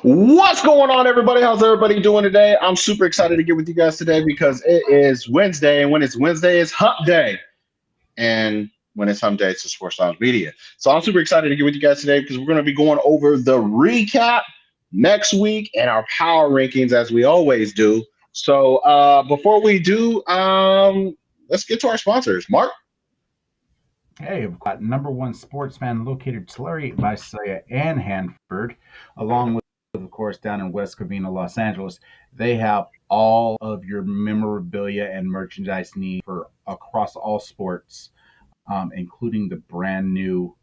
What's going on, everybody? How's everybody doing today? I'm super excited to get with you guys today because it is Wednesday, and when it's Wednesday, it's Hump Day. And when it's Hump Day, it's the Sports Lounge Media. So I'm super excited to get with you guys today because we're going to be going over the recap next week and our power rankings as we always do. So before we do, let's get to our sponsors. Mark? Hey, we've got number one sports fan located Tulare, Visalia, and Hanford, along with, of course, down in West Covina, Los Angeles. They have all of your memorabilia and merchandise needs for across all sports, including the brand new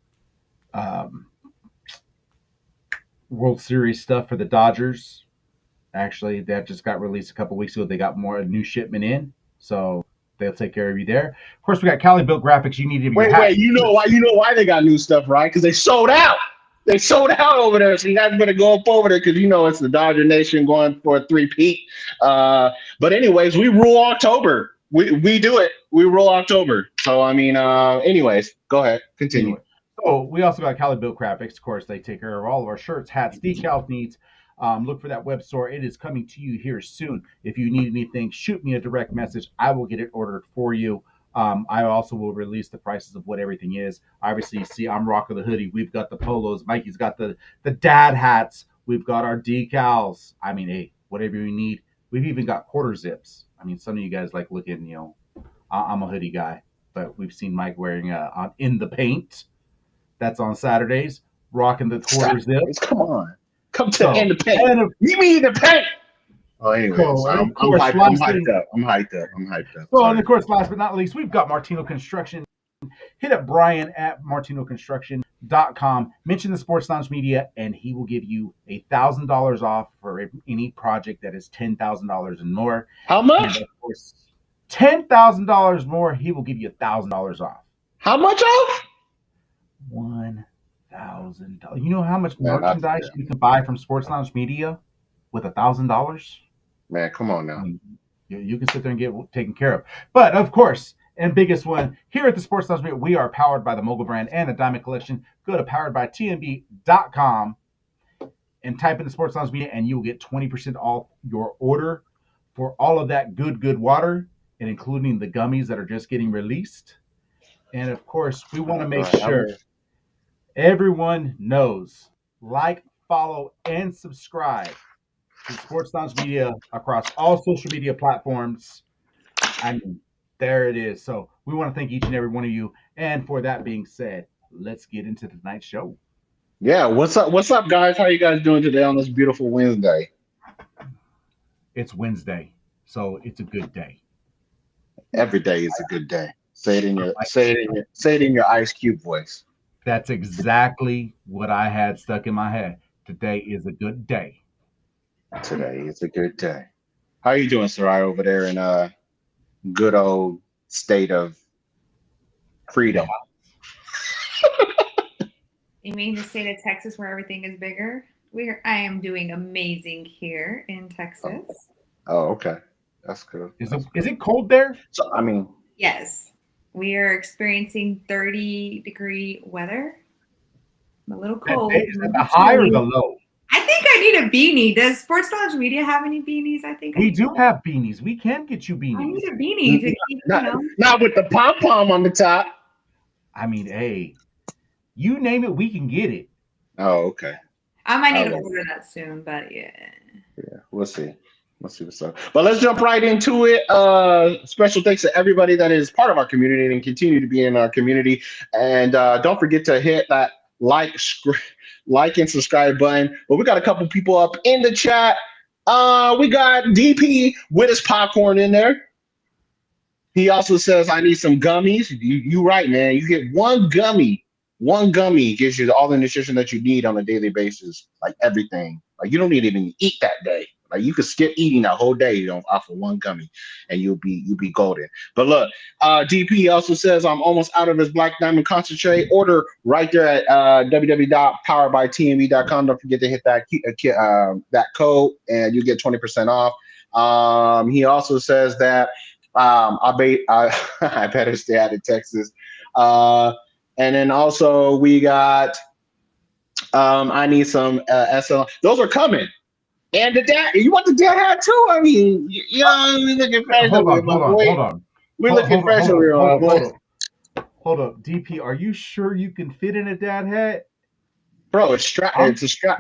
um, World Series stuff for the Dodgers. Actually, that just got released a couple weeks ago. They got more new shipment in, so they'll take care of you there. Of course, we got Cali Built Graphics. You need to be your hat. Wait, you know why they got new stuff, right? Because they sold out. They sold out over there, so you guys better go up over there because you know it's the Dodger Nation going for a three-peat. But anyways, we rule October. We do it. We rule October. So I mean, anyways, go ahead, continue. Anyway, so we also got Cali Built Graphics. Of course, they take care of all of our shirts, hats, decals needs. Look for that web store. It is coming to you here soon. If you need anything, shoot me a direct message. I will get it ordered for you. I also will release the prices of what everything is. Obviously, you see, I'm rocking the hoodie. We've got the polos. Mikey's got the dad hats. We've got our decals. I mean, hey, whatever you need. We've even got quarter zips. I mean, some of you guys like looking, I'm a hoodie guy, but we've seen Mike wearing on In the Paint. That's on Saturdays, rocking the quarter zip. Come on, come to So, in the paint. and of, You mean the paint? Oh, anyways, cool. And I'm, of I'm course, hyped. I'm hyped up. I'm hyped up. I'm hyped up. so, and Sorry. of course, last but not least, we've got Martino Construction. Hit up Brian at martinoconstruction.com. Mention the Sports Lounge Media, and he will give you $1,000 off for any project that is $10,000 and more. How much? And of course, $10,000 more, he will give you $1,000 off. How much off? $1,000. You know how much Man, merchandise you can buy from Sports Lounge Media with $1,000? Man, come on now. You can sit there and get taken care of. But of course, and biggest one, here at the Sports Lounge Media, we are powered by the Mogul brand and the Diamond Collection. Go to poweredbytmb.com and type in the Sports Lounge Media, and you will get 20% off your order for all of that good water, and including the gummies that are just getting released. And of course, we want to make sure everyone knows, like, follow, and subscribe to Sports Lounge Media across all social media platforms. I mean, there it is. So we want to thank each and every one of you. And for that being said, let's get into tonight's show. Yeah, what's up? What's up, guys? How you guys doing today on this beautiful Wednesday? It's Wednesday, so it's a good day. Every day is a good day. Say it in your Ice Cube voice. That's exactly what I had stuck in my head. Today is a good day. Today is a good day. How are you doing, Sarai, over there in good old state of freedom? You mean the state of Texas where everything is bigger? I am doing amazing here in Texas. Oh, okay. That's good. Is it cold there? So I mean, yes, we are experiencing 30-degree weather. I'm a little cold. Is it the high or the low? I think I need a beanie. Does Sports Lounge Media have any beanies? I think we do have beanies. We can get you beanies. I need a beanie to keep, not with the pom-pom on the top. I mean, hey, you name it, we can get it. Oh, okay. I might need to order that soon, but yeah. Yeah, we'll see. Let's see what's up. But let's jump right into it. Special thanks to everybody that is part of our community and continue to be in our community. And don't forget to hit that like and subscribe button. But we got a couple people up in the chat. We got DP with his popcorn in there. He also says, I need some gummies. You right, man. You get one gummy. One gummy gives you all the nutrition that you need on a daily basis, like everything. Like you don't need to even eat that day. Like you could skip eating that whole day, off of one gummy, and you'll be golden. But look, DP also says I'm almost out of his Black Diamond concentrate. Order right there at www.poweredbytmb.com. Don't forget to hit that code, and you get 20% off. He also says that I better stay out of Texas. And then also we got I need some SLM. Those are coming. And the dad, you want the dad hat too? I mean, you know, we looking fresh Hold over here, on, my hold on, boy. hold on. We're looking Hold on, fresh hold over on, here, hold my on, boy. hold on. Hold up, DP. Are you sure you can fit in a dad hat? Bro, it's a strap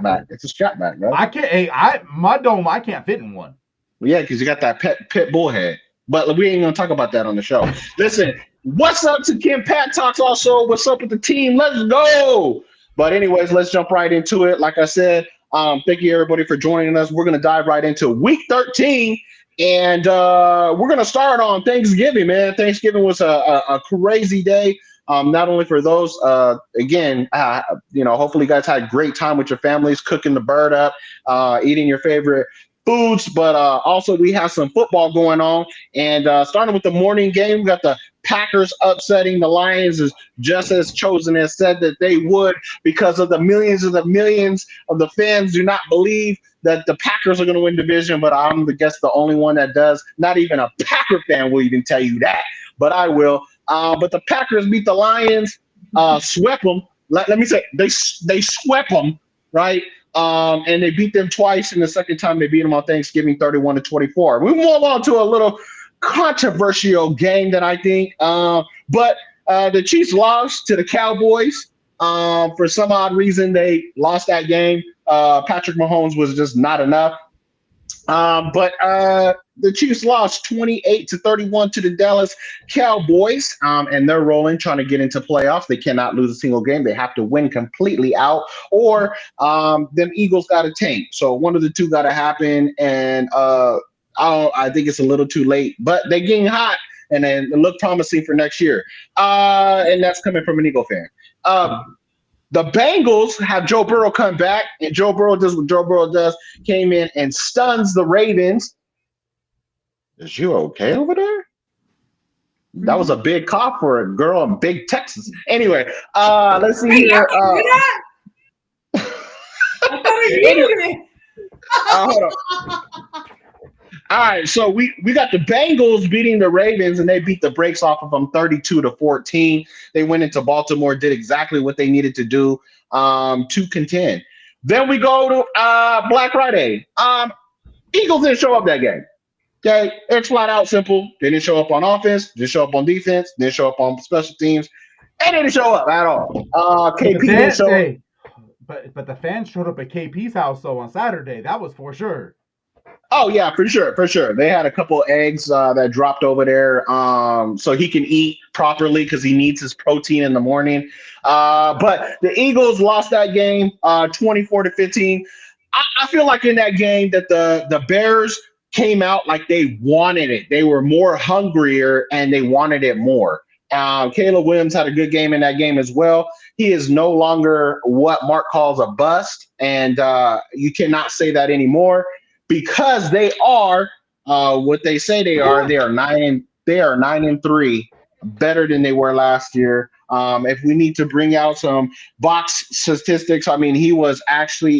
back. It's a strap back, bro. I can't. Hey, my dome. I can't fit in one. Yeah, because you got that pit bull head. But we ain't gonna talk about that on the show. Listen, what's up to Kim Pat Talks also? What's up with the team? Let's go. But anyways, let's jump right into it. Like I said, thank you everybody for joining us. We're gonna dive right into week 13. And we're gonna start on Thanksgiving, man. Thanksgiving was a crazy day. Not only for those, again, hopefully you guys had a great time with your families, cooking the bird up, eating your favorite foods, but also we have some football going on. And starting with the morning game, we got the Packers upsetting the Lions, as just as Chosen has said that they would, because of the millions of the fans do not believe that the Packers are going to win division. But I'm the only one that does. Not even a Packer fan will even tell you that, but I will. But the Packers beat the Lions, swept them. Let me say they swept them, right? And they beat them twice, and the second time they beat them on Thanksgiving, 31-24. We move on to a little controversial game that I think, but the Chiefs lost to the Cowboys. For some odd reason, they lost that game. Patrick Mahomes was just not enough. But the Chiefs lost 28-31 to the Dallas Cowboys, and they're rolling, trying to get into playoffs. They cannot lose a single game. They have to win completely out, or them Eagles got to tank. So one of the two got to happen, and I think it's a little too late. But they're getting hot, and then it look promising for next year. And that's coming from an Eagle fan. The Bengals have Joe Burrow come back, and Joe Burrow does what Joe Burrow does, came in and stuns the Ravens. Is you okay over there? That was a big cough for a girl in big Texas. Anyway, let's see here. I thought we muted it. Hold on. All right, so we got the Bengals beating the Ravens, and they beat the brakes off of them 32-14. They went into Baltimore, did exactly what they needed to do to contend. Then we go to Black Friday. Eagles didn't show up that game. Okay, it's flat out simple. They didn't show up on offense, didn't show up on defense, didn't show up on special teams, and didn't show up at all. KP didn't show up. But the fans showed up at KP's house though on Saturday. That was for sure. Oh yeah, for sure. They had a couple eggs that dropped over there, so he can eat properly because he needs his protein in the morning. But the Eagles lost that game, 24-15. I feel like in that game that the Bears came out like they wanted it. They were more hungrier and they wanted it more. Caleb Williams had a good game in that game as well. He is no longer what Mark calls a bust, and you cannot say that anymore. Because they are what they say they are. They are 9-3, better than they were last year. If we need to bring out some box statistics, I mean, he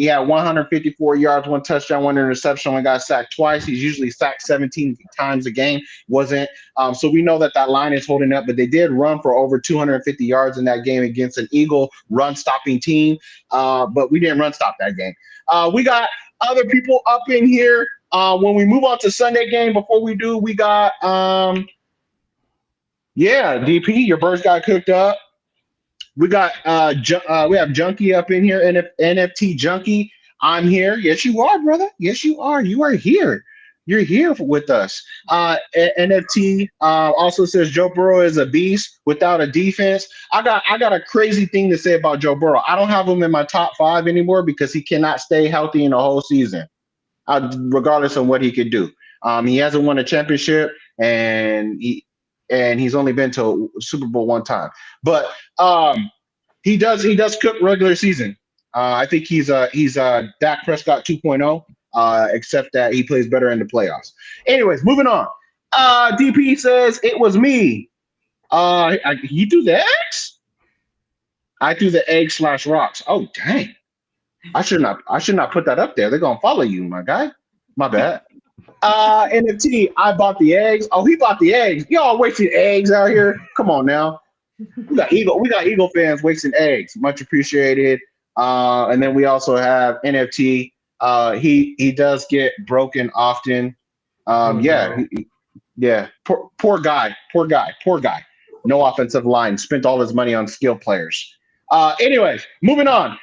had 154 yards, 1 touchdown, 1 interception, only got sacked twice. He's usually sacked 17 times a game. Wasn't. So we know that line is holding up, but they did run for over 250 yards in that game against an Eagle run-stopping team. But we didn't run-stop that game. We got other people up in here. When we move on to Sunday game, before we do, we got DP, your birds got cooked up. We got we have Junkie up in here, NFT Junkie. I'm here. Yes, you are, brother. Yes, you are. You are here. You're here with us. NFT also says Joe Burrow is a beast without a defense. I got a crazy thing to say about Joe Burrow. I don't have him in my top 5 anymore because he cannot stay healthy in the whole season, regardless of what he could do. He hasn't won a championship, and he's only been to Super Bowl 1 time. But he does cook regular season. I think he's Dak Prescott 2.0. Except that he plays better in the playoffs. Anyways, moving on. DP says it was me. You threw the eggs? I threw the egg/rocks. Oh dang! I should not put that up there. They're gonna follow you, my guy. My bad. NFT, I bought the eggs. Oh, he bought the eggs. Y'all wasting eggs out here. Come on now. We got Eagle fans wasting eggs. Much appreciated. And then we also have NFT. He does get broken often. Yeah, yeah. Poor guy. Poor guy. Poor guy. No offensive line. Spent all his money on skill players. Anyways, moving on.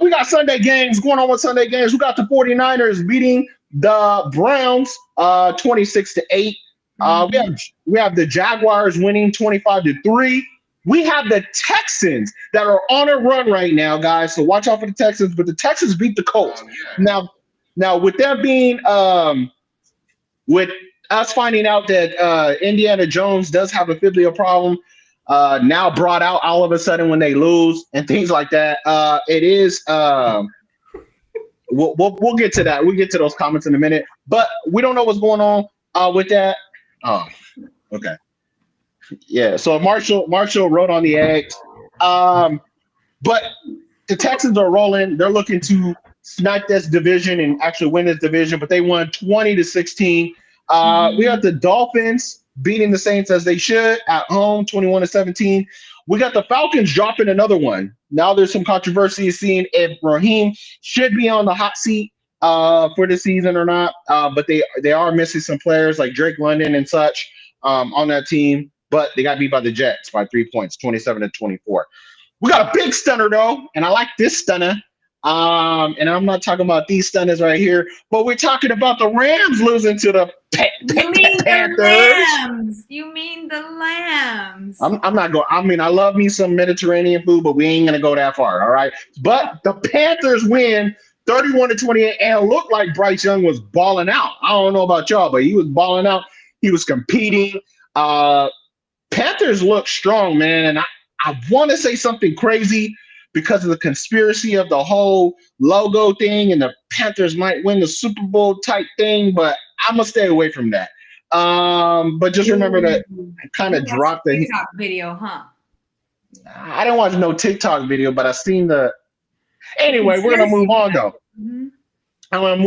We got Sunday games going on with Sunday games. We got the 49ers beating the Browns 26-8. We have the Jaguars winning 25-3. We have the Texans that are on a run right now, guys. So watch out for the Texans. But the Texans beat the Colts. Now with that being with us finding out that Indiana Jones does have a fibula problem, now brought out all of a sudden when they lose and things like that. It is. We'll get to that. We'll get to those comments in a minute. But we don't know what's going on with that. Oh, okay. Yeah. So Marshall wrote on the eggs. But the Texans are rolling. They're looking to snipe this division and actually win this division, but they won 20-16. We got the Dolphins beating the Saints as they should at home, 21-17. We got the Falcons dropping another one. Now there's some controversy seeing if Raheem should be on the hot seat for the season or not. But they are missing some players like Drake London and such on that team. But they got beat by the Jets by 3 points, 27-24. We got a big stunner though, and I like this stunner. And I'm not talking about these stunners right here, but we're talking about the Rams losing to the Panthers. You mean the Lambs? I'm not going. I mean, I love me some Mediterranean food, but we ain't gonna go that far. All right. But the Panthers win 31-28, and it looked like Bryce Young was balling out. I don't know about y'all, but he was balling out. He was competing. Panthers look strong, man, and I want to say something crazy because of the conspiracy of the whole logo thing and the Panthers might win the Super Bowl type thing, but I'm going to stay away from that. But just remember that I kind of dropped the TikTok video, huh? I didn't watch no TikTok video, but I seen the. Anyway, we're going to move on, though. Mm-hmm. I'm going to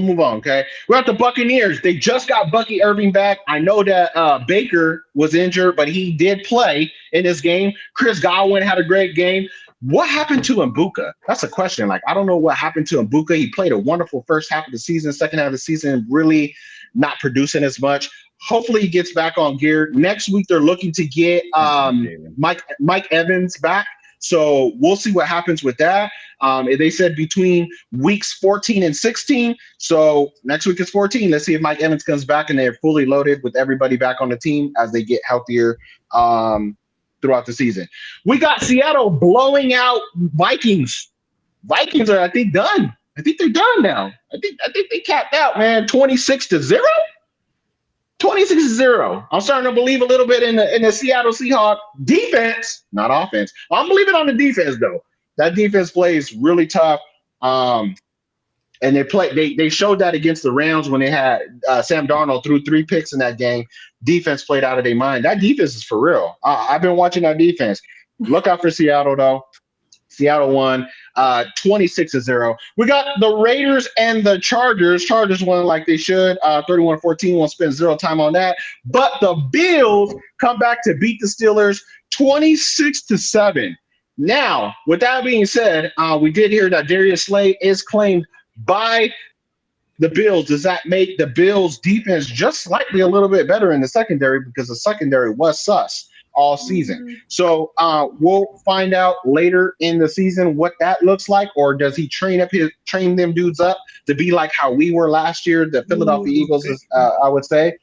move on, okay? We're at the Buccaneers. They just got Bucky Irving back. I know that Baker was injured, but he did play in this game. Chris Godwin had a great game. What happened to Mbuka? That's a question. Like, I don't know what happened to Mbuka. He played a wonderful first half of the season, second half of the season, really not producing as much. Hopefully he gets back on gear. Next week, they're looking to get Mike Evans back. So we'll see what happens with that. They said between weeks 14 and 16. So next week is 14. Let's see if Mike Evans comes back and they're fully loaded with everybody back on the team as they get healthier throughout the season. We got Seattle blowing out Vikings. Vikings are, I think, done. I think they're done now. I think they capped out, man. 26-0. 26-0. I'm starting to believe a little bit in the Seattle Seahawks defense, not offense. I'm believing on the defense though. That defense plays really tough. And they showed that against the Rams when they had Sam Darnold threw 3 picks in that game. Defense played out of their mind. That defense is for real. I've been watching that defense. Look out for Seattle though. Seattle won 26-0. We got the Raiders and the Chargers. Chargers won like they should, 31-14. Won't spend zero time on that. But the Bills come back to beat the Steelers 26-7. Now, with that being said, we did hear that Darius Slay is claimed by the Bills. Does that make the Bills defense just slightly a little bit better in the secondary because the secondary was sus all season? Mm-hmm. So we'll find out later in the season what that looks like, or does he train them dudes up to be like how we were last year, the Philadelphia Eagles, I would say,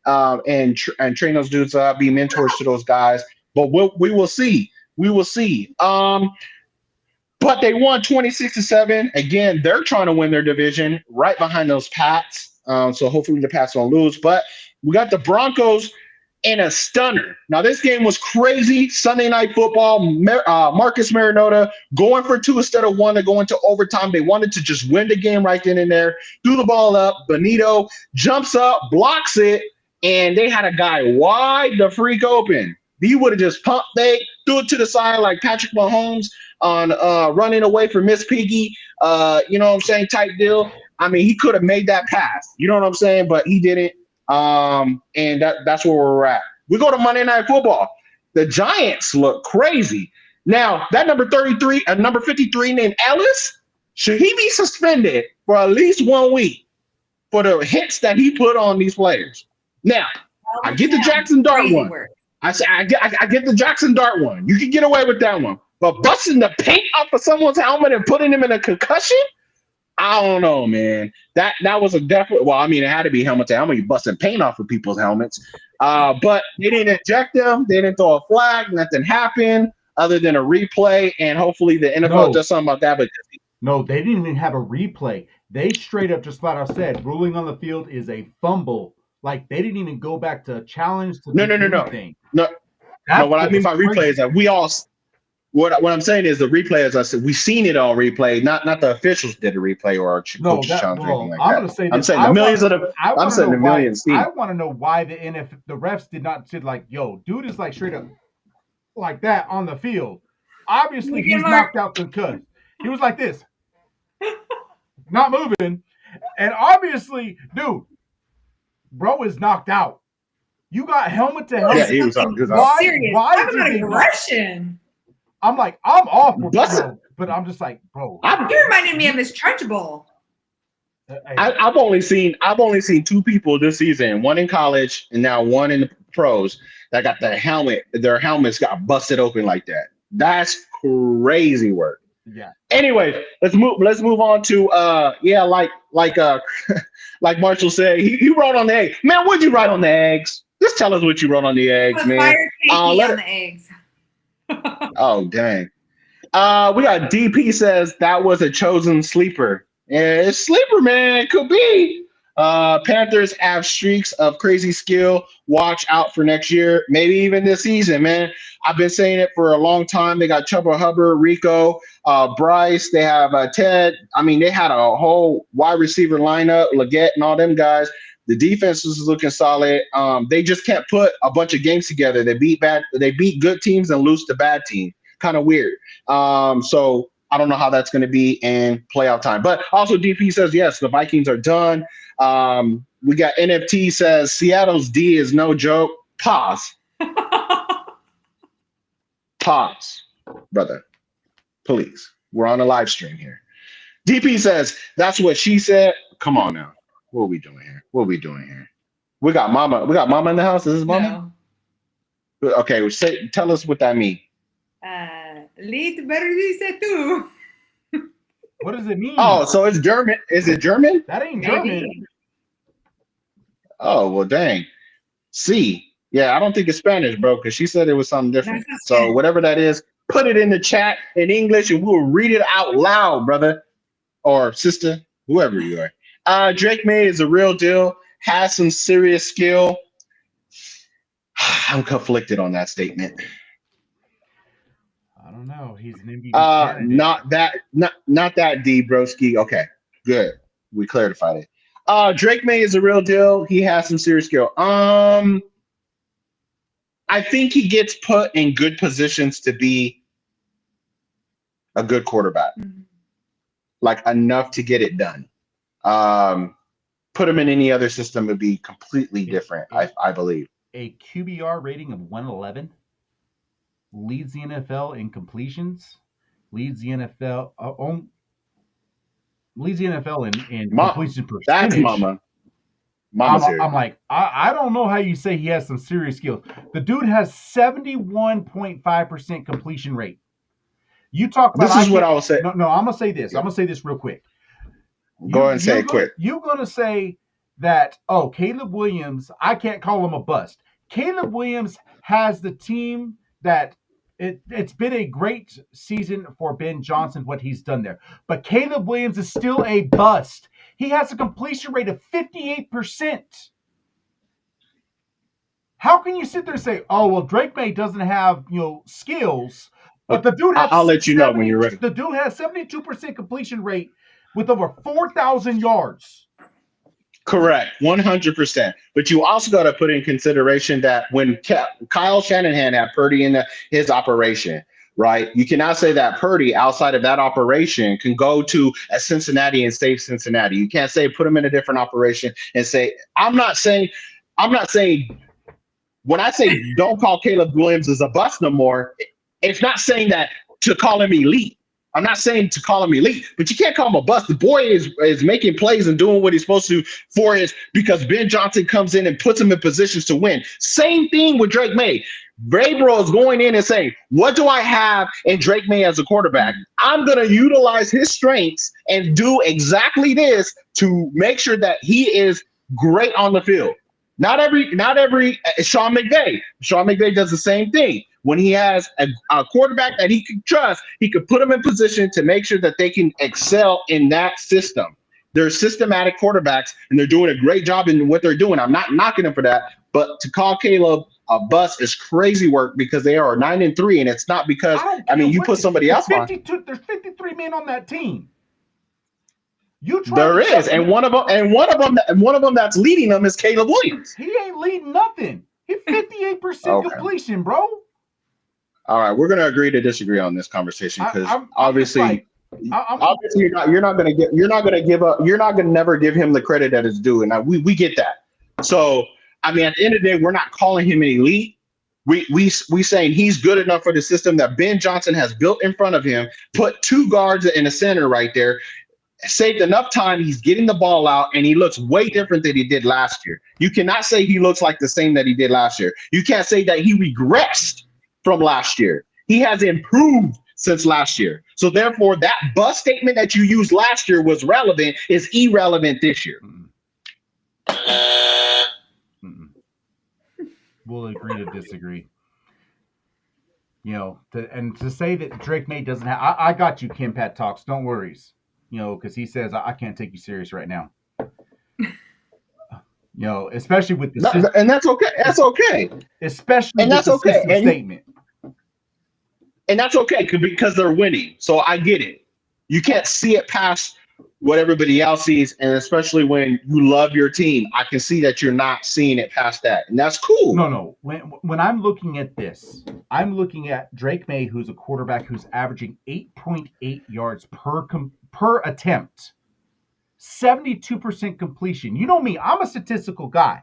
and train those dudes up, be mentors to those guys. But we will see. We will see. But they won 26-7. Again, they're trying to win their division right behind those Pats. So hopefully the Pats won't lose. But we got the Broncos in a stunner. Now, this game was crazy. Sunday Night Football. Marcus Mariota going for 2 instead of 1 to go into overtime. They wanted to just win the game right then and there. Threw the ball up. Benito jumps up, blocks it, and they had a guy wide the freak open. He would have just pumped fake, threw it to the side like Patrick Mahomes on running away from Miss Piggy, you know what I'm saying, type deal. I mean, he could have made that pass, you know what I'm saying, but he didn't. And that's where we're at. We go to Monday Night Football. The Giants look crazy. Now, that number 33, number 53 named Ellis, should he be suspended for at least 1 week for the hits that he put on these players? Now, I get the Jackson Dart Crazy one. work. I get the Jackson Dart one. You can get away with that one. But busting the paint off of someone's helmet and putting him in a concussion? I don't know, man. That was a definite. Well, I mean, it had to be helmet to helmet. You busting paint off of people's helmets. But they didn't eject them. They didn't throw a flag. Nothing happened other than a replay. And hopefully the NFL does something about that. But no, they didn't even have a replay. They straight up just flat out said ruling on the field is a fumble. Like they didn't even go back to challenge to No. What I mean by replay is that we all. What I'm saying is the replay, as I said, we've seen it all replayed. Not the officials did a replay or our coaches challenge or anything like I'm that. Gonna say this. I'm saying the millions of the. I'm saying the millions. I want to know why the refs did not say like, "Yo, dude is like straight up like that on the field." Obviously, he's knocked out concussed. He was like this, not moving, and obviously, dude, bro is knocked out. You got helmet to helmet. Yeah, he was out. Why did they aggression? I'm like, I'm off with you, but I'm just like, bro. You reminded me of Miss Trunchbull. I've only seen 2 people this season, one in college and now one in the pros, that got their helmets got busted open like that. That's crazy work. Yeah. Anyway, let's move on to like Marshall said, he wrote on the egg. Man, what'd you write on the eggs? Just tell us what you wrote on the eggs, man. Fire on the eggs. Oh, dang. We got DP says that was a chosen sleeper. Yeah, it's sleeper, man. Could be. Panthers have streaks of crazy skill. Watch out for next year, maybe even this season, man. I've been saying it for a long time. They got Chuba Hubbard, Rico, Bryce. They have Ted. I mean, they had a whole wide receiver lineup, Leggett and all them guys. The defense is looking solid. They just can't put a bunch of games together. They beat good teams and lose to bad teams. Kind of weird. So I don't know how that's going to be in playoff time. But also DP says, yes, the Vikings are done. We got NFT says Seattle's D is no joke. Pause, brother. Please. We're on a live stream here. DP says, that's what she said. Come on now. What are we doing here? We got mama. We got mama in the house. Is this mama? No. Okay. Tell us what that means. Lit better dice tú. What does it mean? Oh, so it's German. Is it German? That ain't German. Oh, well, dang. See. Yeah, I don't think it's Spanish, bro, because she said it was something different. So whatever that is, put it in the chat in English and we'll read it out loud, brother or sister, whoever you are. Drake May is a real deal, has some serious skill. I'm conflicted on that statement. I don't know. He's an MVP. Not that D, broski. Okay, good. We clarified it. Drake May is a real deal. He has some serious skill. I think he gets put in good positions to be a good quarterback, like enough to get it done. Put him in any other system would be completely different, I believe. A QBR rating of 111 leads the NFL in completions, leads the NFL in completion percentage. That's mama. I'm like, I don't know how you say he has some serious skills. The dude has 71.5% completion rate. You talk about this is what I will say. No, I'm gonna say this. I'm gonna say this real quick. Go ahead and say it quick. You're gonna say that, Caleb Williams, I can't call him a bust. Caleb Williams has the team that it's been a great season for Ben Johnson, what he's done there. But Caleb Williams is still a bust. He has a completion rate of 58%. How can you sit there and say, oh, well, Drake May doesn't have, skills, but the dude has I'll let you know when you're ready. The dude has 72% completion rate with over 4,000 yards. Correct, 100%. But you also got to put in consideration that when Kyle Shanahan had Purdy in his operation, right? You cannot say that Purdy, outside of that operation, can go to a Cincinnati and save Cincinnati. You can't say put him in a different operation and say, I'm not saying, when I say don't call Caleb Williams as a bust no more, It's not saying that to call him elite. I'm not saying to call him elite, but you can't call him a bust. The boy is making plays and doing what he's supposed to for his because Ben Johnson comes in and puts him in positions to win. Same thing with Drake May. Vrabel is going in and saying, "What do I have in Drake May as a quarterback? I'm going to utilize his strengths and do exactly this to make sure that he is great on the field." Not every Sean McVay. Sean McVay does the same thing. When he has a quarterback that he can trust, he could put them in position to make sure that they can excel in that system. They're systematic quarterbacks, and they're doing a great job in what they're doing. I'm not knocking them for that, but to call Caleb a bust is crazy work because they are 9-3, and it's not because you put somebody else on. There's 53 men on that team. There is, and one of them that's leading them is Caleb Williams. He ain't leading nothing. He's 58% completion, bro. All right, we're gonna agree to disagree on this conversation because obviously you're not gonna never give him the credit that is due, and we get that. So at the end of the day, we're not calling him an elite. We saying he's good enough for the system that Ben Johnson has built in front of him. Put two guards in a center right there. Saved enough time. He's getting the ball out, and he looks way different than he did last year. You cannot say he looks like the same that he did last year. You can't say that he regressed from last year. He has improved since last year. So therefore, that bust statement that you used last year was relevant is irrelevant this year. We'll agree to disagree. To say that Drake May doesn't have, I got you, Kim Pat Talks. Don't worry. Because he says I can't take you serious right now. Especially with the and that's okay. That's okay. Especially and with that's the okay. System statement. And that's okay because they're winning. So I get it. You can't see it past what everybody else sees, and especially when you love your team, I can see that you're not seeing it past that, and that's cool. No. When I'm looking at this, I'm looking at Drake May, who's a quarterback who's averaging 8.8 yards per attempt, 72% completion. You know me, I'm a statistical guy.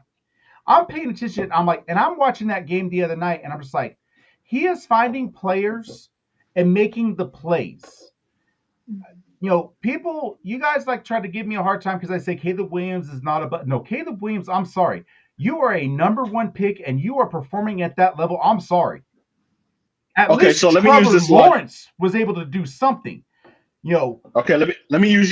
I'm paying attention. I'm watching that game the other night, and I'm just like, he is finding players and making the plays. People, you guys try to give me a hard time because I say Caleb Williams is not no, Caleb Williams, I'm sorry. You are a number one pick and you are performing at that level. I'm sorry. At least so let me use this. Lawrence was able to do something. Okay, let me use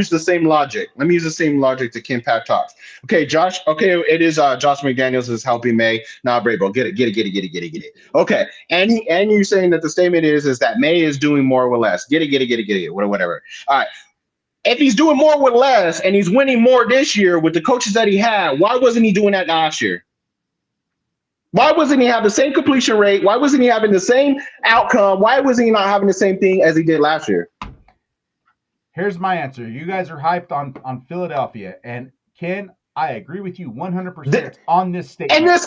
the same logic. Let me use the same logic to Kim Pat Talks. Okay, Josh. Okay, it is Josh McDaniels is helping May. Nah, Bravo, get it. Okay, and you're saying that the statement is that May is doing more with less. Get it. Whatever. All right. If he's doing more with less and he's winning more this year with the coaches that he had, why wasn't he doing that last year? Why wasn't he have the same completion rate? Why wasn't he having the same outcome? Why wasn't he not having the same thing as he did last year? Here's my answer. You guys are hyped on Philadelphia, and Ken, I agree with you 100% on this statement. This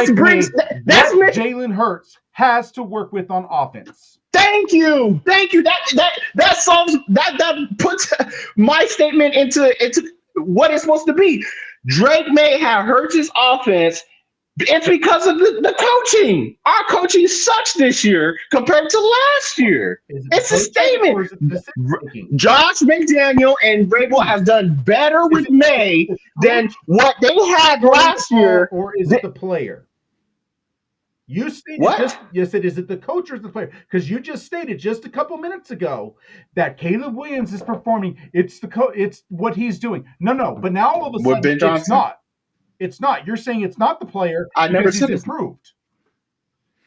brings Jalen Hurts has to work with on offense. Thank you. That solves that puts my statement into what it's supposed to be. Drake May have Hurts' offense. It's because of the coaching. Our coaching sucks this year compared to last year. It's a statement. Josh McDaniel and Vrabel have done better with May than what they had last year. Or is it the player? You stated you said, is it the coach or is it the player? Because you just stated just a couple minutes ago that Caleb Williams is performing. It's it's what he's doing. No. But now all of a sudden it's not. It's not. You're saying it's not the player because he's improved.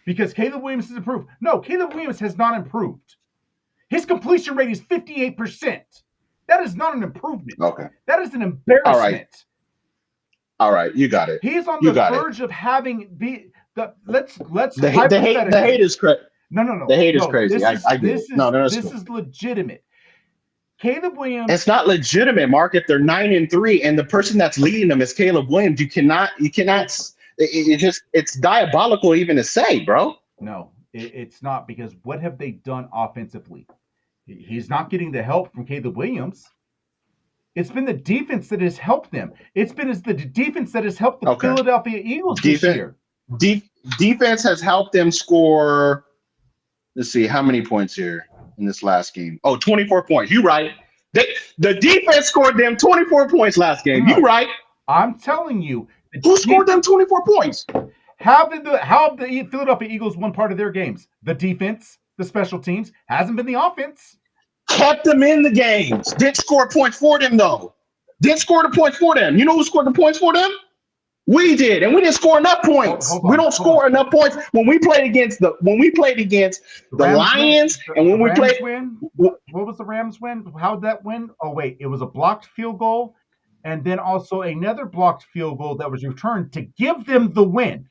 Because Caleb Williams has improved. No, Caleb Williams has not improved. His completion rate is 58%. That is not an improvement. Okay. That is an embarrassment. All right. You got it. He is on the verge of having let's the hate is crazy. No. The hate is crazy. I get it. This is legitimate. Caleb Williams. It's not legitimate, Mark. If they're 9-3 and the person that's leading them is Caleb Williams, you cannot. It's diabolical even to say, bro. No, it's not, because what have they done offensively? He's not getting the help from Caleb Williams. It's been the defense that has helped them. It's been the defense that has helped the Philadelphia Eagles this year. defense has helped them score. Let's see how many points here in this last game. Oh, 24 points. You right. The defense scored them 24 points last game. You right. I'm telling you. Who scored them 24 points? How have the Philadelphia Eagles won part of their games? The defense, the special teams, hasn't been the offense. Kept them in the games. Didn't score points for them, though. Didn't score the points for them. You know who scored the points for them? We did, and we didn't score enough points. We don't score enough points when we played against the Lions, and when we played. What was the Rams win? How did that win? Oh wait, it was a blocked field goal, and then also another blocked field goal that was returned to give them the win.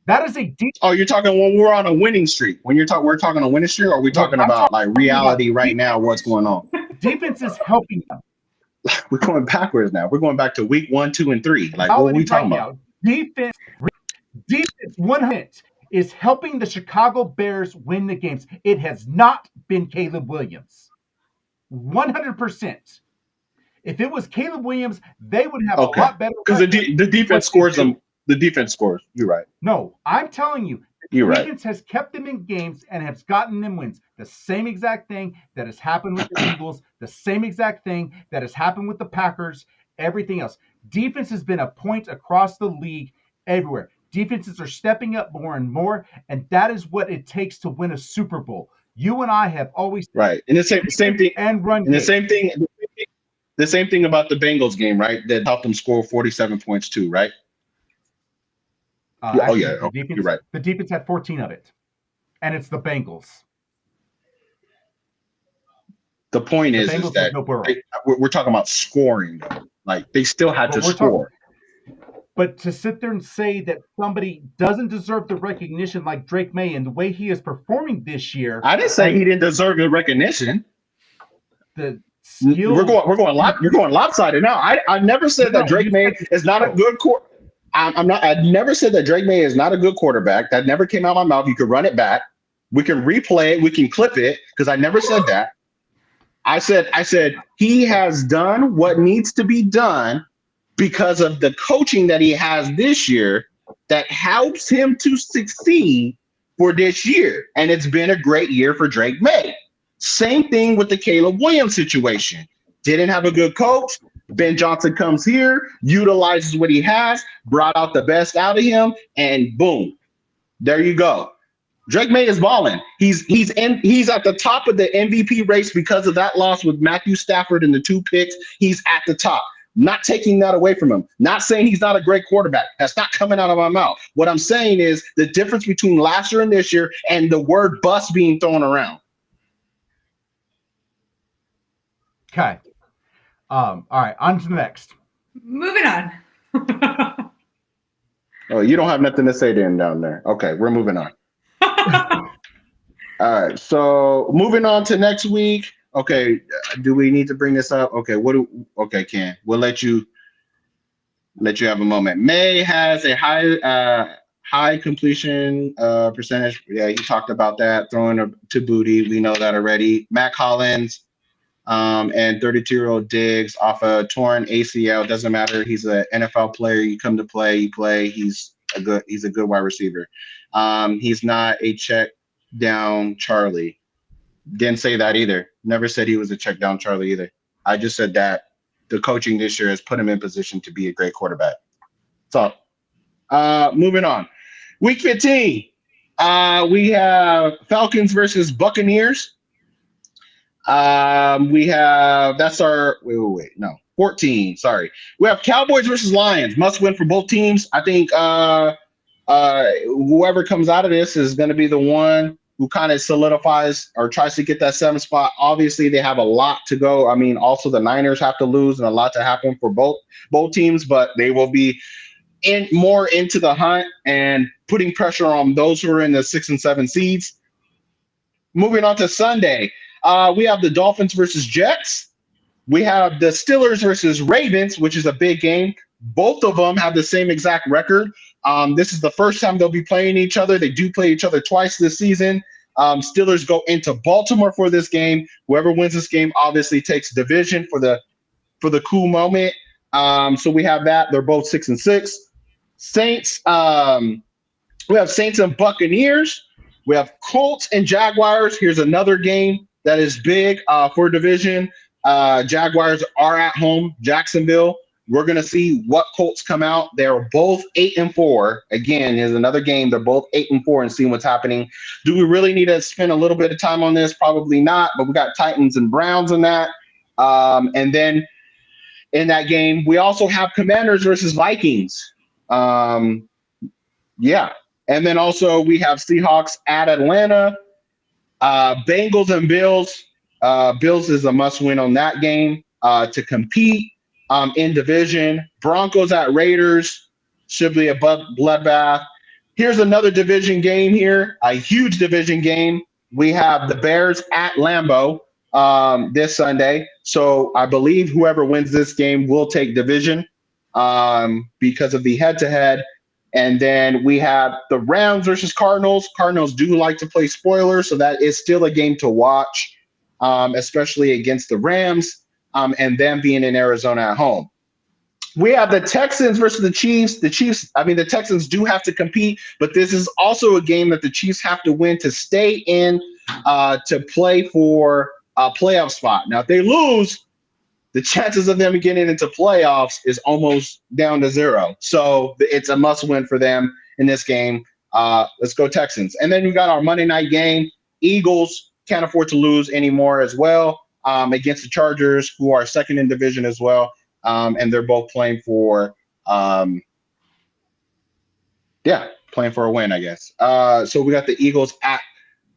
That is a deep. Oh, you're talking when we're on a winning streak. We're talking a winning streak, or are we talking about like reality right now? What's going on? Defense is helping them. We're going backwards now. We're going back to week 1, 2, and 3. Like, what are we talking about? Defense 100 is helping the Chicago Bears win the games. It has not been Caleb Williams. 100%. If it was Caleb Williams, they would have a lot better. Because the defense scores them. The defense scores. You're right. No, I'm telling you. You're right. Defense has kept them in games and has gotten them wins. The same exact thing that has happened with the Eagles, the same exact thing that has happened with the Packers, everything else. Defense has been a point across the league everywhere. Defenses are stepping up more and more, and that is what it takes to win a Super Bowl. You and I have always right. And the same thing and run. And the same thing about the Bengals game, right? That helped them score 47 points too, right? Defense, you're right. The defense had 14 of it, and it's the Bengals. The point is that we're talking about scoring, though. Like, they still had to score. But to sit there and say that somebody doesn't deserve the recognition like Drake May and the way he is performing this year. I didn't say he didn't deserve the recognition. The skill. You're going lopsided now. I never said that Drake May is not a good quarterback. I never said that Drake May is not a good quarterback. That never came out of my mouth. You could run it back. We can replay it. We can clip it because I never said that. I said he has done what needs to be done because of the coaching that he has this year that helps him to succeed for this year. And it's been a great year for Drake May. Same thing with the Caleb Williams situation. Didn't have a good coach. Ben Johnson comes here, utilizes what he has, brought out the best out of him, and boom, there you go. Drake May is balling. He's at the top of the MVP race because of that loss with Matthew Stafford and the 2 picks. He's at the top. Not taking that away from him. Not saying he's not a great quarterback. That's not coming out of my mouth. What I'm saying is the difference between last year and this year and the word bust being thrown around. Okay. All right, on to the next. Moving on. Oh, you don't have nothing to say then down there. Okay, we're moving on. All right, so moving on to next week. Okay, do we need to bring this up? Okay, Ken, we'll let you have a moment. May has a high completion percentage. Yeah, he talked about that, throwing to Booty. We know that already. Matt Collins. And 32-year-old Diggs off a torn ACL. Doesn't matter. He's an NFL player. You come to play, you play. He's a good wide receiver. He's not a check down Charlie. Didn't say that either. Never said he was a check down Charlie either. I just said that the coaching this year has put him in position to be a great quarterback. So, moving on. Week 15. We have Falcons versus Buccaneers. We have 14. Sorry. We have Cowboys versus Lions. Must win for both teams. I think whoever comes out of this is going to be the one who kind of solidifies or tries to get that 7th spot. Obviously, they have a lot to go. I mean, also the Niners have to lose and a lot to happen for both teams, but they will be more into the hunt and putting pressure on those who are in the 6 and 7 seeds. Moving on to Sunday. We have the Dolphins versus Jets. We have the Steelers versus Ravens, which is a big game. Both of them have the same exact record. This is the first time they'll be playing each other. They do play each other twice this season. Steelers go into Baltimore for this game. Whoever wins this game obviously takes division for the cool moment. So we have that. They're both 6 and 6. Saints We have Saints and Buccaneers. We have Colts and Jaguars. Here's another game that is big for division. Jaguars are at home, Jacksonville. We're gonna see what Colts come out. They're both 8-4. Again, here's another game. They're both 8-4, and seeing what's happening. Do we really need to spend a little bit of time on this? Probably not. But we got Titans and Browns in that. And then in that game, we also have Commanders versus Vikings. Yeah. And then also we have Seahawks at Atlanta, Bengals and Bills. Bills is a must win on that game to compete in division. Broncos at Raiders should be a bloodbath. Here's another division game here, a huge division game. We have the Bears at Lambeau this Sunday. So I believe whoever wins this game will take division because of the head-to-head. And then we have the Rams versus Cardinals. Cardinals do like to play spoilers, so that is still a game to watch, especially against the Rams and them being in Arizona at home. We have the Texans versus the Chiefs. The Texans do have to compete, but this is also a game that the Chiefs have to win to stay in to play for a playoff spot. Now, if they lose, the chances of them getting into playoffs is almost down to zero. So it's a must win for them in this game. Let's go Texans. And then we got our Monday night game. Eagles can't afford to lose anymore as well against the Chargers, who are second in division as well. And they're both playing for playing for a win, I guess. So we got the Eagles at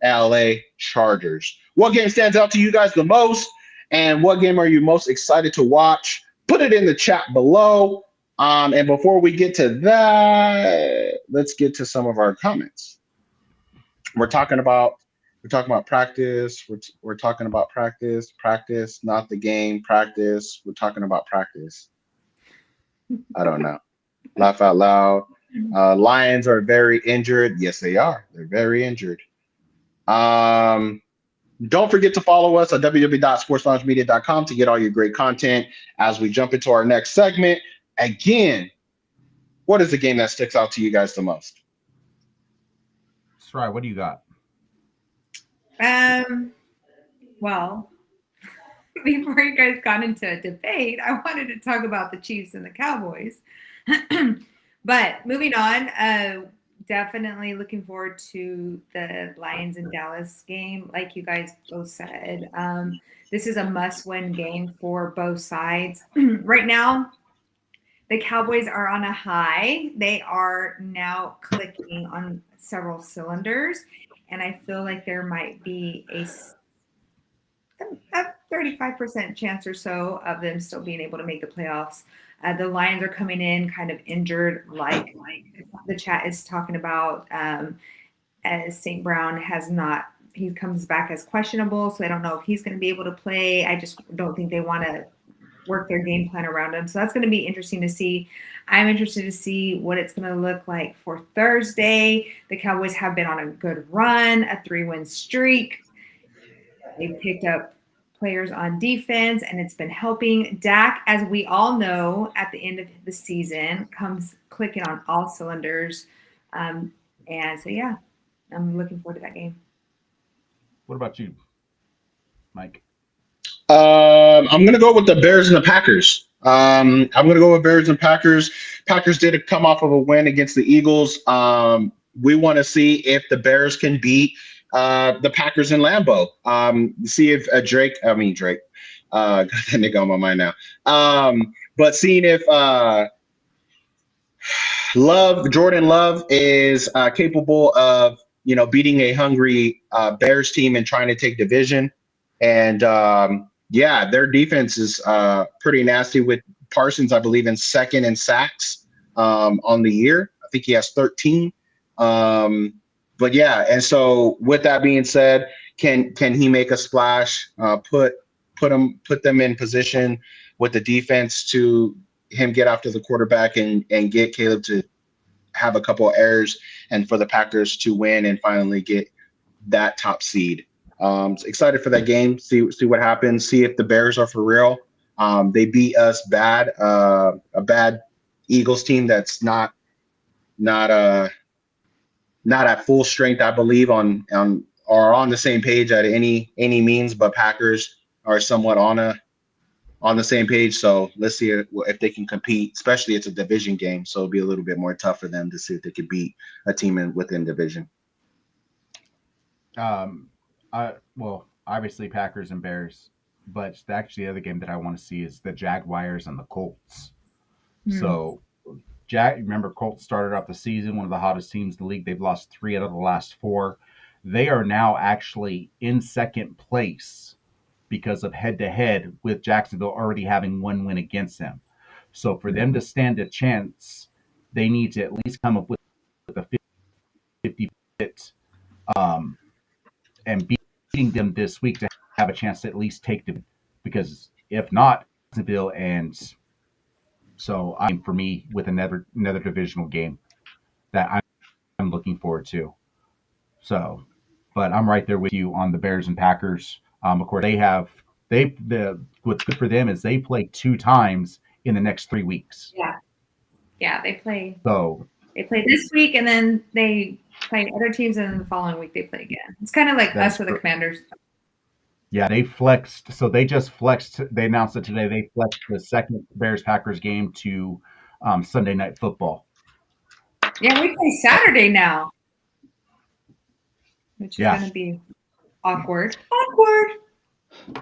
LA Chargers. What game stands out to you guys the most? And what game are you most excited to watch? Put it in the chat below. And before we get to that, let's get to some of our comments. We're talking about practice. We're talking about practice, not the game, practice. We're talking about practice. I don't know. Laugh out loud. Lions are very injured. Yes, they are. They're very injured. Don't forget to follow us at www.sportsloungemedia.com to get all your great content as we jump into our next segment. Again, what is the game that sticks out to you guys the most? That's right. What do you got? Well, before you guys got into a debate, I wanted to talk about the Chiefs and the Cowboys. But moving on, definitely looking forward to the Lions and Dallas game. Like you guys both said, this is a must-win game for both sides. Right now, the Cowboys are on a high. They are now clicking on several cylinders, and I feel like there might be a 35% chance or so of them still being able to make the playoffs. The Lions are coming in kind of injured, like the chat is talking about, as St. Brown he comes back as questionable, so I don't know if he's going to be able to play. I just don't think they want to work their game plan around him. So that's going to be interesting to see. I'm interested to see what it's going to look like for Thursday. The Cowboys have been on a good run, a 3-win streak. They picked up players on defense, and it's been helping. Dak, as we all know, at the end of the season, comes clicking on all cylinders. And so, yeah, I'm looking forward to that game. What about you, Mike? I'm going to go with the Bears and the Packers. I'm going to go with Bears and Packers. Packers did come off of a win against the Eagles. We want to see if the Bears can beat the Packers in Lambeau. See if Drake, got that nigga on my mind now. But seeing if Jordan Love is capable of, beating a hungry Bears team and trying to take division. And their defense is pretty nasty with Parsons, I believe, in second in sacks on the year. I think he has 13. But yeah, and so with that being said, can he make a splash? Put them in position with the defense to him get after the quarterback and get Caleb to have a couple of errors, and for the Packers to win and finally get that top seed. Excited for that game. See what happens. See if the Bears are for real. They beat us bad, a bad Eagles team that's not not at full strength, I believe, on the same page at any means, but Packers are somewhat on the same page. So let's see if they can compete, especially it's a division game. So it'll be a little bit more tough for them to see if they can beat a team within division. Well, obviously Packers and Bears, but actually the other game that I want to see is the Jaguars and the Colts. So remember Colts started off the season, one of the hottest teams in the league. They've lost 3 out of the last 4. They are now actually in second place because of head-to-head with Jacksonville already having 1 win against them. So for them to stand a chance, they need to at least come up with a 50 fit and beating them this week to have a chance to at least take them. Because if not, Jacksonville and so for me with another divisional game that I'm looking forward to. So, but I'm right there with you on the Bears and Packers. Of course, what's good for them is they play 2 times in the next 3 weeks. Yeah, they play. So they play this week, and then they play other teams, and then the following week they play again. It's kind of like us with the Commanders. Yeah, they flexed. So they just flexed. They announced it today. They flexed the second Bears-Packers game to Sunday Night Football. Yeah, we play Saturday now, which is going to be awkward.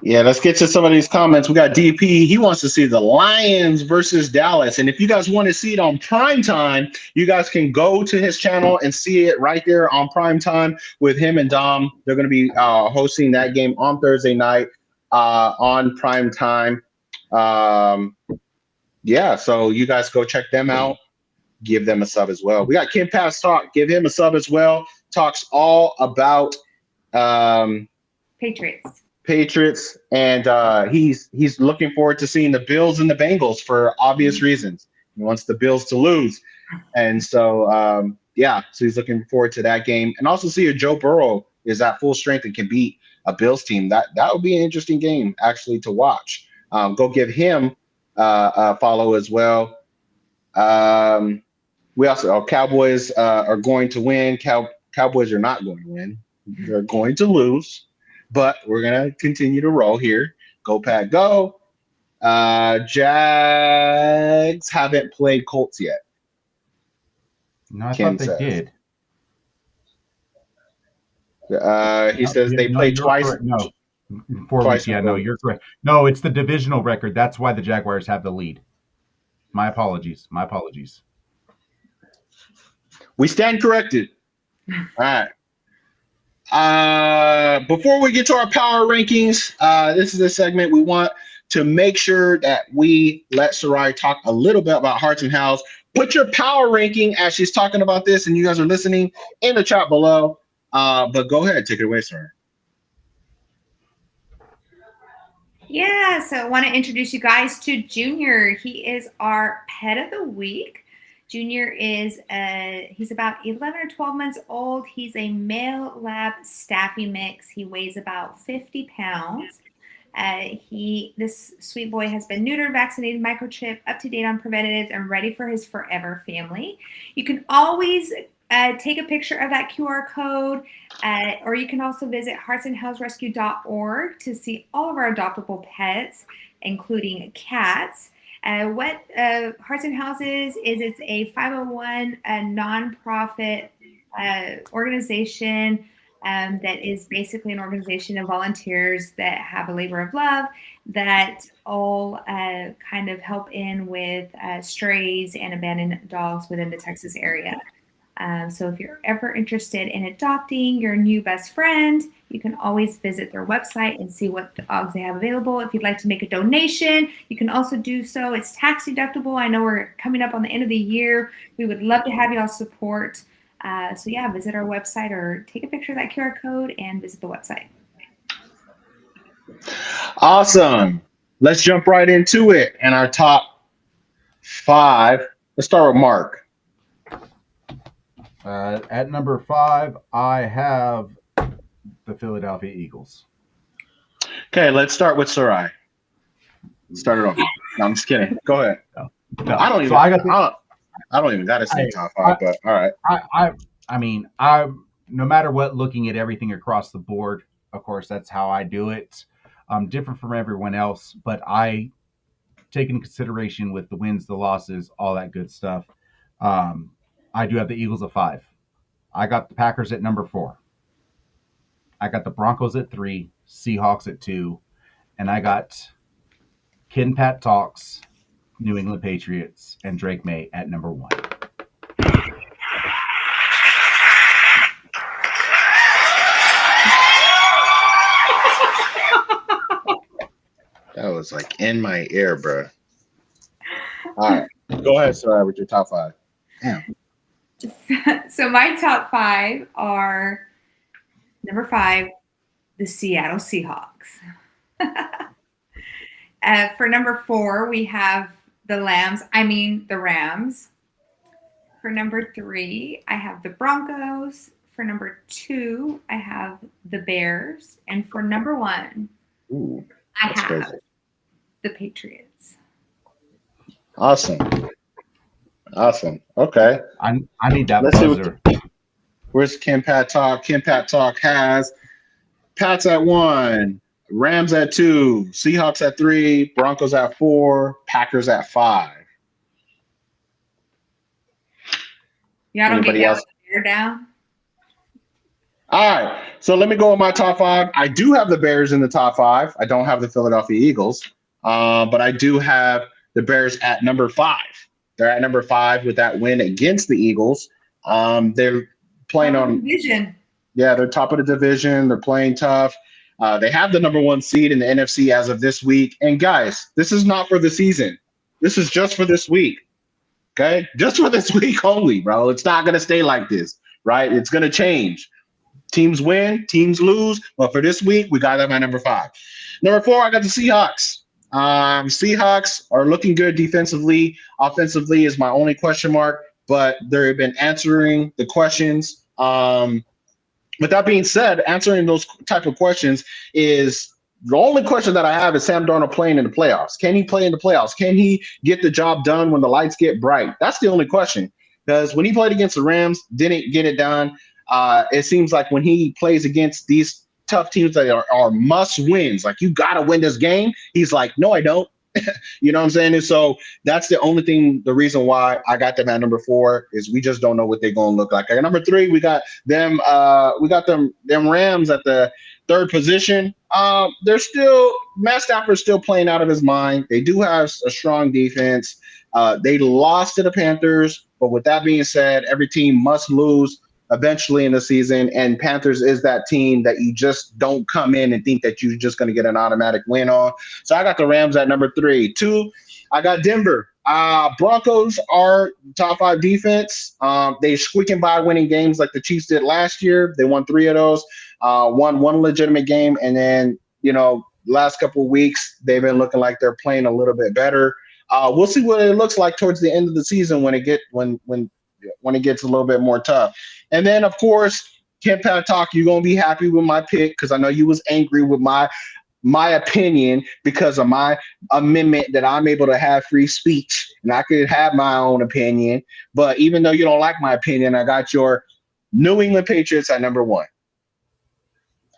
Yeah, let's get to some of these comments. We got DP. He wants to see the Lions versus Dallas. And if you guys want to see it on prime time, you guys can go to his channel and see it right there on prime time with him and Dom. They're going to be hosting that game on Thursday night on prime time. Yeah, so you guys go check them out. Give them a sub as well. We got Kim Pass Talk. Give him a sub as well. Talks all about Patriots, and he's looking forward to seeing the Bills and the Bengals for obvious reasons. He wants the Bills to lose, and so so he's looking forward to that game, and also see if Joe Burrow is at full strength and can beat a Bills team. That would be an interesting game actually to watch. Go give him a follow as well. We also Cowboys are going to win. Cowboys are not going to win. They're going to lose. But we're going to continue to roll here. Go, Pack, go. Jags haven't played Colts yet. No, I thought they did. He says they played twice. Correct. No, 4 weeks. Yeah, no, you're correct. No, it's the divisional record. That's why the Jaguars have the lead. My apologies. We stand corrected. All right. Before we get to our power rankings, this is a segment we want to make sure that we let Sarai talk a little bit about Hearts and House. Put your power ranking as she's talking about this and you guys are listening in the chat below. But go ahead, take it away, Sarai. Yeah, so I want to introduce you guys to Junior. He is our pet of the week. Junior is he's about 11 or 12 months old. He's a male lab staffy mix. He weighs about 50 pounds. This sweet boy has been neutered, vaccinated, microchipped, up to date on preventatives, and ready for his forever family. You can always take a picture of that QR code, or you can also visit heartsandhouserescue.org to see all of our adoptable pets, including cats. What Hearts and Houses is, it's a 501 nonprofit organization that is basically an organization of volunteers that have a labor of love that all kind of help in with strays and abandoned dogs within the Texas area. So if you're ever interested in adopting your new best friend, you can always visit their website and see what dogs they have available. If you'd like to make a donation, you can also do so. It's tax deductible. I know we're coming up on the end of the year. We would love to have y'all support. So yeah, visit our website or take a picture of that QR code and visit the website. Awesome. Let's jump right into it. And our top 5. Let's start with Mark. At number 5, I have the Philadelphia Eagles. Okay, let's start with Sarai. Start it off. No, I'm just kidding. Go ahead. No. I don't even got to say top 5, but all right. I mean, no matter what, looking at everything across the board. Of course, that's how I do it. Different from everyone else, but I take into consideration with the wins, the losses, all that good stuff. Um, I do have the Eagles at 5. I got the Packers at number 4. I got the Broncos at 3, Seahawks at 2, and I got Kid and Pat Talks, New England Patriots, and Drake May at number 1. That was like in my ear, bro. All right, go ahead, Sarah, with your top 5. Damn. So my top 5 are number 5, the Seattle Seahawks. For number 4, we have the Rams. For number 3, I have the Broncos. For number 2, I have the Bears. And for number 1, Ooh, I that's have crazy. the Patriots. Awesome. Okay. I need that Let's see buzzer. Where's Kim Pat Talk? Kim Pat Talk has Pats at 1, Rams at 2, Seahawks at 3, Broncos at 4, Packers at 5. Y'all don't Anybody get else? the Bear down? All right. So let me go with my top 5. I do have the Bears in the top 5. I don't have the Philadelphia Eagles, but I do have the Bears at number 5. They're at number 5 with that win against the Eagles. They're playing on division. Yeah, they're top of the division. They're playing tough. They have the number 1 seed in the NFC as of this week. And guys, this is not for the season. This is just for this week. Okay? Just for this week only, bro. It's not going to stay like this, right? It's going to change. Teams win, teams lose. But for this week, we got them at number 5. Number 4, I got the Seahawks. Seahawks are looking good defensively. Offensively is my only question mark, but they've been answering the questions. With that being said, answering those type of questions is the only question that I have is Sam Darnold playing in the playoffs. Can he play in the playoffs? Can he get the job done when the lights get bright? That's the only question. Because when he played against the Rams, didn't get it done. It seems like when he plays against these tough teams that are must wins, like you got to win this game, he's like, no, I don't. You know what I'm saying? And so that's the only thing, the reason why I got them at number 4 is we just don't know what they're going to look like. At number 3, we got them Rams at the 3rd position. They're still, Matt Stafford's still playing out of his mind. They do have a strong defense. They lost to the Panthers, but with that being said, every team must lose eventually in the season, and Panthers is that team that you just don't come in and think that you're just going to get an automatic win on. So I got the Rams at number 3. 2, I got Denver. Broncos are top 5 defense. They squeaking by winning games like the Chiefs did last year. They won 3 of those, won 1 legitimate game, and then, last couple of weeks, they've been looking like they're playing a little bit better. We'll see what it looks like towards the end of the season when it gets a little bit more tough. And then, of course, Kim Pat Talk, you're going to be happy with my pick because I know you was angry with my opinion because of my amendment that I'm able to have free speech and I could have my own opinion. But even though you don't like my opinion, I got your New England Patriots at number 1.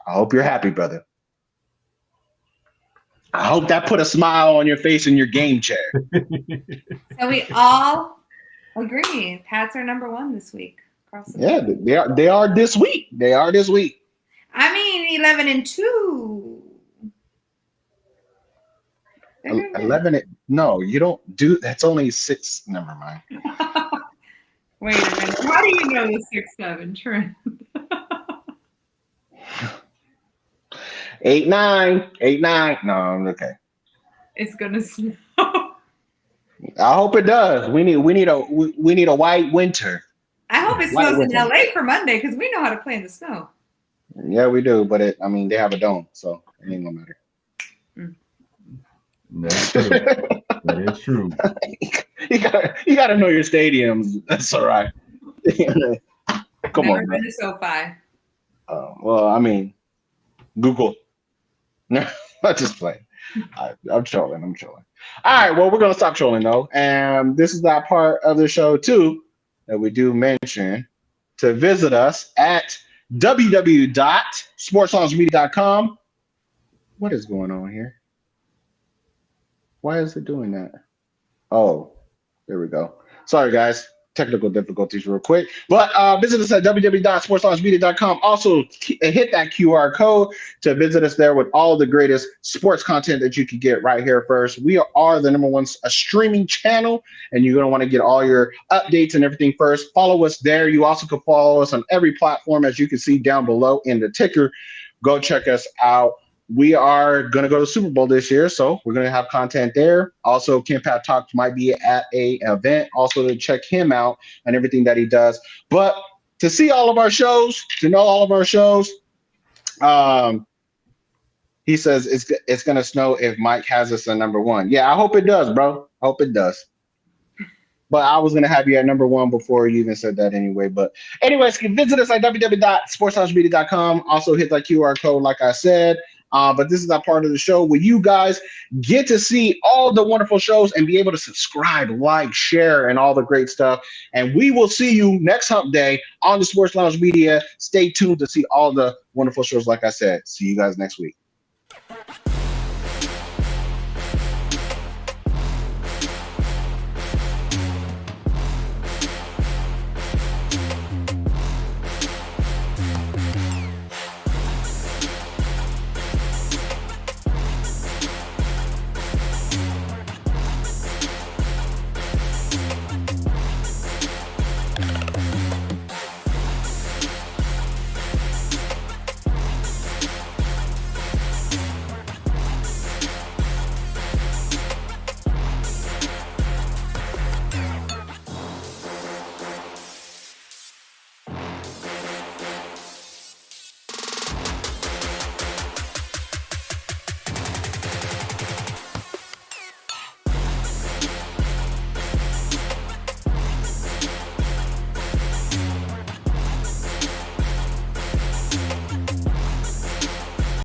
I hope you're happy, brother. I hope that put a smile on your face in your game chair. So we all agree. Pats are number 1 this week. Yeah, they are this week. They are this week. I mean, 11-2. 11. No, you don't do. That's only 6. Never mind. Wait a minute. How do you know the 6-7 trend? 8-9. 8-9. No, I'm okay. It's gonna snow. I hope it does. We need a white winter. I hope it snows in LA for Monday because we know how to play in the snow. Yeah, we do, but they have a dome, so it ain't gonna matter. That's true. That is true. You gotta know your stadiums. That's all right. Come Never on, been to SoFi. Well, I mean, Google. No, I'm just playing. I'm trolling. All right, well, we're gonna stop trolling though, and this is that part of the show too that we do mention to visit us at www.sportsloungemedia.com. What is going on here? Why is it doing that? Oh, there we go. Sorry, guys. Technical difficulties real quick. But visit us at www.sportsloungemedia.com. Also, hit that QR code to visit us there with all the greatest sports content that you can get right here first. We are the number one streaming channel, and you're going to want to get all your updates and everything first. Follow us there. You also can follow us on every platform, as you can see down below in the ticker. Go check us out. We are going to go to the Super Bowl this year, so we're going to have content there. Also, Kim Pat Talk might be at a event, also to check him out and everything that he does. But to see all of our shows, to know all of our shows, he says it's going to snow if Mike has us at number one. Yeah, I hope it does, bro. I hope it does. But I was going to have you at number one before you even said that anyway. But anyways, visit us at www.sportsloungemedia.com. Also hit that QR code, like I said. But this is not part of the show where you guys get to see all the wonderful shows and be able to subscribe, like, share, and all the great stuff. And we will see you next hump day on the Sports Lounge Media. Stay tuned to see all the wonderful shows, like I said. See you guys next week.